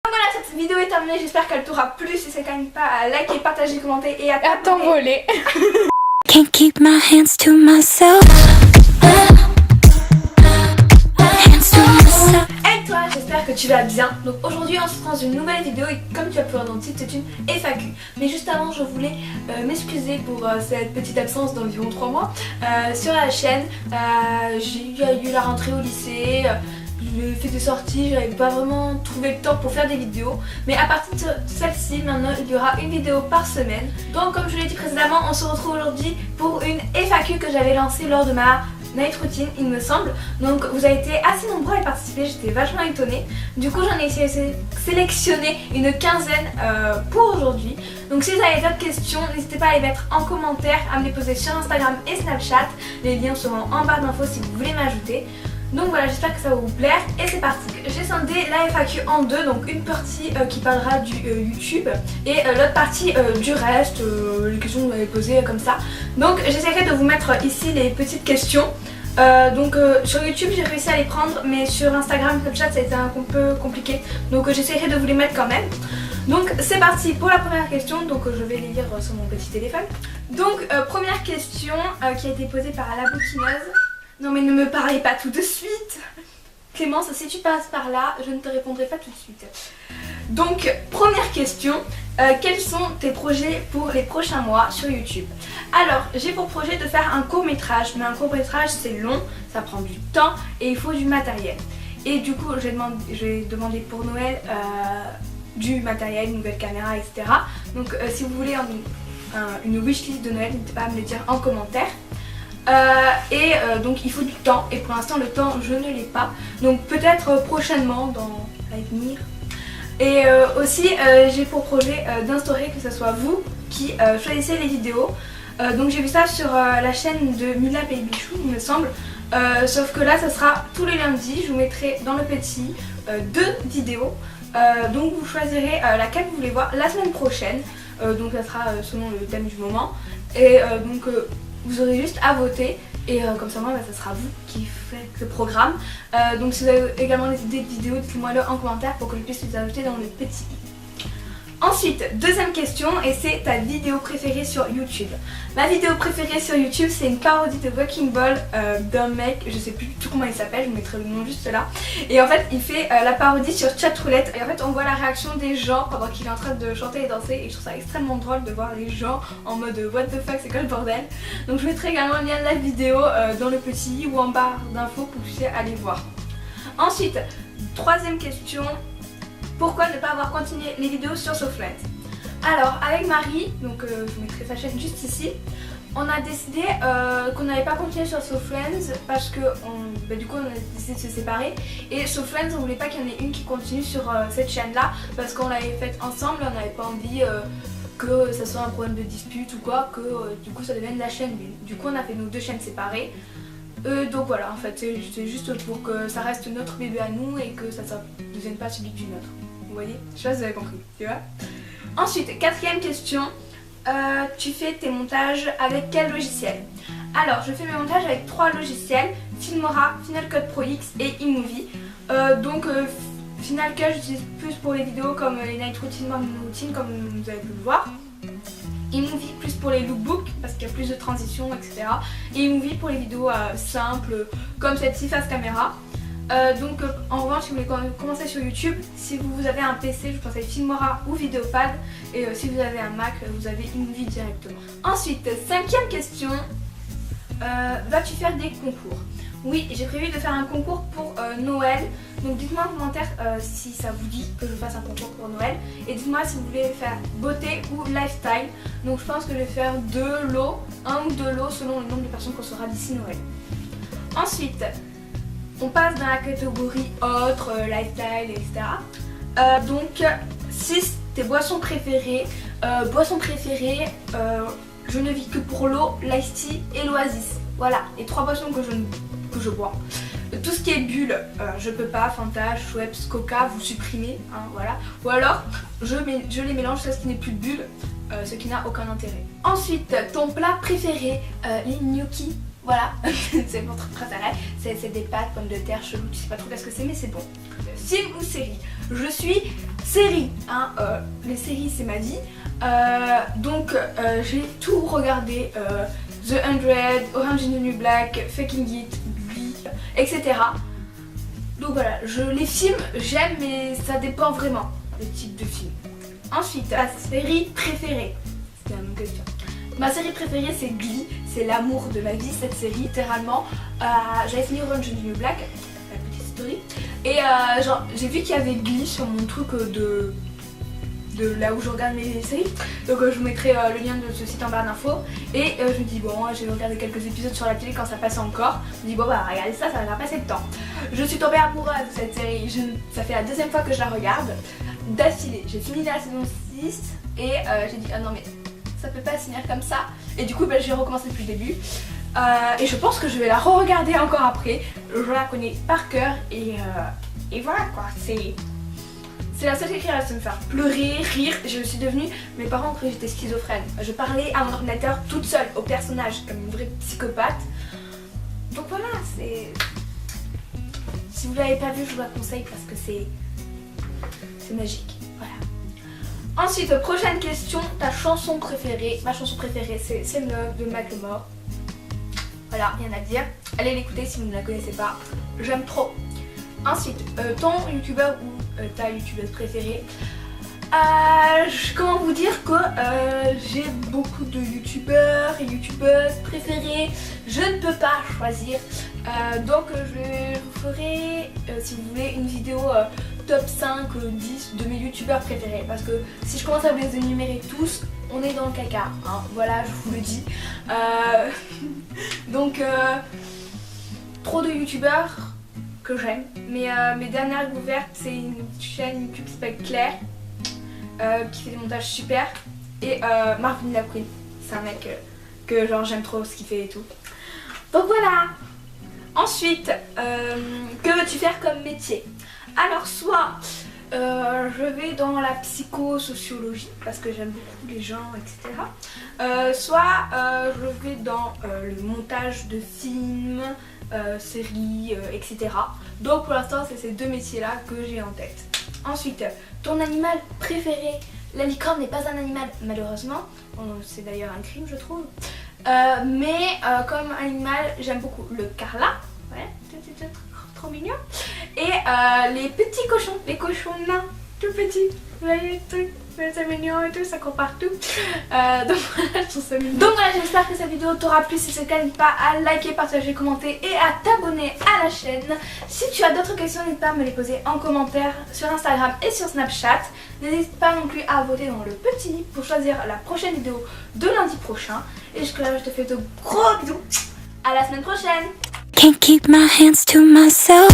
Voilà, cette vidéo est terminée, j'espère qu'elle t'aura plu. Si c'est quand même pas à liker, partager, commenter et à t'envoler. Can't keep my hands to myself. Et toi, j'espère que tu vas bien. Donc aujourd'hui on se prend une nouvelle vidéo et comme tu as pu voir dans le titre, c'est une FAQ. Mais juste avant, je voulais m'excuser pour cette petite absence d'environ 3 mois sur la chaîne. J'ai eu la rentrée au lycée, j'ai fait des sorties, j'avais pas vraiment trouvé le temps pour faire des vidéos. Mais à partir de celle-ci, maintenant il y aura une vidéo par semaine. Donc comme je l'ai dit précédemment, on se retrouve aujourd'hui pour une FAQ que j'avais lancée lors de ma night routine, il me semble. Donc vous avez été assez nombreux à y participer, j'étais vachement étonnée. Du coup j'en ai sélectionné une quinzaine pour aujourd'hui. Donc si vous avez d'autres questions, n'hésitez pas à les mettre en commentaire, à me les poser sur Instagram et Snapchat. Les liens seront en barre d'infos si vous voulez m'ajouter. Donc voilà, j'espère que ça va vous plaire et c'est parti. J'ai scindé la FAQ en deux, donc une partie qui parlera du YouTube et l'autre partie du reste, les questions que vous m'avez posées comme ça. Donc j'essaierai de vous mettre ici les petites questions. Sur YouTube j'ai réussi à les prendre, mais sur Instagram, Snapchat ça a été un peu compliqué. Donc j'essaierai de vous les mettre quand même. Donc c'est parti pour la première question, donc je vais les lire sur mon petit téléphone. Donc première question qui a été posée par la bouquineuse. Non mais ne me parlez pas tout de suite. Clémence, si tu passes par là, je ne te répondrai pas tout de suite. Donc, première question, quels sont tes projets pour les prochains mois sur YouTube? Alors, j'ai pour projet de faire un court-métrage, mais un court-métrage c'est long, ça prend du temps et il faut du matériel. Et du coup, j'ai demandé pour Noël du matériel, une nouvelle caméra, etc. Donc, si vous voulez une wishlist de Noël, n'hésitez pas à me le dire en commentaire. Donc il faut du temps et pour l'instant le temps je ne l'ai pas, donc peut-être prochainement dans l'avenir. Et aussi j'ai pour projet d'instaurer que ce soit vous qui choisissez les vidéos. Donc j'ai vu ça sur la chaîne de Mila Babychou il me semble, sauf que là ça sera tous les lundis. Je vous mettrai dans le petit 2 vidéos, donc vous choisirez laquelle vous voulez voir la semaine prochaine. Donc ça sera selon le thème du moment et vous aurez juste à voter et comme ça moi ça sera vous qui faites le programme. Donc si vous avez également des idées de vidéos, dites-moi-le en commentaire pour que je puisse les ajouter dans le petit. Ensuite, deuxième question, et c'est ta vidéo préférée sur YouTube. Ma vidéo préférée sur YouTube, c'est une parodie de Walking Ball d'un mec, je sais plus du tout comment il s'appelle, je vous mettrai le nom juste là. Et en fait, il fait la parodie sur Chatroulette. Et en fait, on voit la réaction des gens pendant qu'il est en train de chanter et danser. Et je trouve ça extrêmement drôle de voir les gens en mode what the fuck, c'est quoi le bordel. Donc je mettrai également le lien de la vidéo dans le petit ou en barre d'infos pour que vous puissiez aller voir. Ensuite, troisième question. Pourquoi ne pas avoir continué les vidéos sur SoFriends? Alors avec Marie, donc je vous mettrai sa chaîne juste ici, on a décidé qu'on n'allait pas continuer sur SoFriends parce que du coup on a décidé de se séparer. Et SoFriends, on voulait pas qu'il y en ait une qui continue sur cette chaîne là parce qu'on l'avait faite ensemble, on n'avait pas envie que ça soit un problème de dispute ou quoi, que du coup ça devienne la chaîne d'une. Du coup on a fait nos deux chaînes séparées. Donc voilà, en fait c'est juste pour que ça reste notre bébé à nous et que ça ne devienne pas celui d'une autre. Vous voyez? Je sais pas si vous avez compris, tu vois. Ensuite, quatrième question, tu fais tes montages avec quel logiciel? Alors, je fais mes montages avec 3 logiciels, Filmora, Final Cut Pro X et iMovie. Final Cut, j'utilise plus pour les vidéos comme les night routines, morning routines, comme vous avez pu le voir. iMovie plus pour les lookbooks parce qu'il y a plus de transitions, etc. Et iMovie pour les vidéos simples comme celle-ci face caméra. En revanche, si vous voulez commencer sur YouTube, si vous avez un PC, je vous conseille Filmora ou Vidéopad. Et si vous avez un Mac, vous avez iMovie directement. Ensuite, cinquième question, vas-tu faire des concours? Oui, j'ai prévu de faire un concours pour Noël. Donc dites-moi en commentaire si ça vous dit que je fasse un concours pour Noël. Et dites-moi si vous voulez faire beauté ou lifestyle. Donc je pense que je vais faire 2 lots, 1 ou 2 lots selon le nombre de personnes qu'on sera d'ici Noël. Ensuite, on passe dans la catégorie autres, lifestyle, etc. Donc 6, tes boissons préférées. Je ne vis que pour l'eau, l'ice tea et l'oasis. Voilà, les 3 boissons que je bois. Tout ce qui est bulles, je peux pas, Fanta, Schweppes, Coca, vous supprimez, hein, voilà. Ou alors, je les mélange jusqu'à ce qu'il n'y ait plus de bulles, ce qui n'a aucun intérêt. Ensuite, ton plat préféré, les gnocchis. Voilà, c'est votre préféré. C'est des pâtes, pommes de terre, chelou, tu sais pas trop ce que c'est, mais c'est bon. Film ou série? Je suis série, hein, les séries c'est ma vie. Donc j'ai tout regardé, The 100, Orange is the New Black, Faking It, Glee, etc. Donc voilà, les films j'aime mais ça dépend vraiment des types de films. Ensuite, ma série préférée, c'était la même question. Ma série préférée c'est Glee, c'est l'amour de ma vie cette série, littéralement. J'avais fini Orange is the New Black, la petite story, et genre j'ai vu qu'il y avait Glee sur mon truc de là où je regarde mes séries, donc je vous mettrai le lien de ce site en barre d'infos. Et je me dis bon, j'ai regardé quelques épisodes sur la télé quand ça passait encore, je me dis bon bah regardez ça va passer le temps. Je suis tombée amoureuse de cette série, ça fait la deuxième fois que je la regarde d'affilée. J'ai fini la saison 6 et j'ai dit ah non mais ça peut pas se finir comme ça, et du coup bah, j'ai recommencé depuis le début. Et je pense que je vais la re-regarder encore après, je la connais par cœur et voilà quoi, c'est la seule qui reste me faire pleurer, rire. Je suis devenue, mes parents ont cru que j'étais schizophrène. Je parlais à mon ordinateur toute seule, au personnage, comme une vraie psychopathe. Donc voilà, c'est... Si vous l'avez pas vu, je vous la conseille parce que c'est magique. Voilà. Ensuite, prochaine question, ta chanson préférée. Ma chanson préférée, c'est Same Love de Macklemore. Voilà, rien à dire. Allez l'écouter si vous ne la connaissez pas. J'aime trop. Ensuite, ton youtubeur ou ta youtubeuse préférée. Comment vous dire que j'ai beaucoup de youtubeurs et youtubeuses préférées. Je ne peux pas choisir. Donc je vous ferai, si vous voulez, une vidéo top 5, 10 de mes youtubeurs préférés. Parce que si je commence à vous les énumérer tous, on est dans le caca. Hein, voilà, je vous le dis. Donc, trop de youtubeurs que j'aime. Mais mes dernières découvertes, c'est une chaîne YouTube qui s'appelle Claire, qui fait des montages super, et Marvin Laprin, c'est un mec que genre j'aime trop ce qu'il fait et tout. Donc voilà. Ensuite, que veux-tu faire comme métier? Alors soit je vais dans la psychosociologie parce que j'aime beaucoup les gens, etc. Soit je vais dans le montage de films, séries, etc. Donc pour l'instant c'est ces deux métiers là que j'ai en tête. Ensuite, ton animal préféré? La licorne n'est pas un animal malheureusement, c'est d'ailleurs un crime je trouve. Mais comme animal j'aime beaucoup le carla, ouais, trop mignon. Et les petits cochons, les cochons nains, tout petits, vous voyez le truc, c'est mignon et tout, ça court partout. Donc voilà, je trouve ça mignon. Donc voilà, j'espère que cette vidéo t'aura plu. Si c'est le cas, n'hésite pas à liker, partager, commenter et à t'abonner à la chaîne. Si tu as d'autres questions, n'hésite pas à me les poser en commentaire sur Instagram et sur Snapchat. N'hésite pas non plus à voter dans le petit i pour choisir la prochaine vidéo de lundi prochain. Et jusque-là, je te fais de gros bisous. À la semaine prochaine. Can't keep my hands to myself.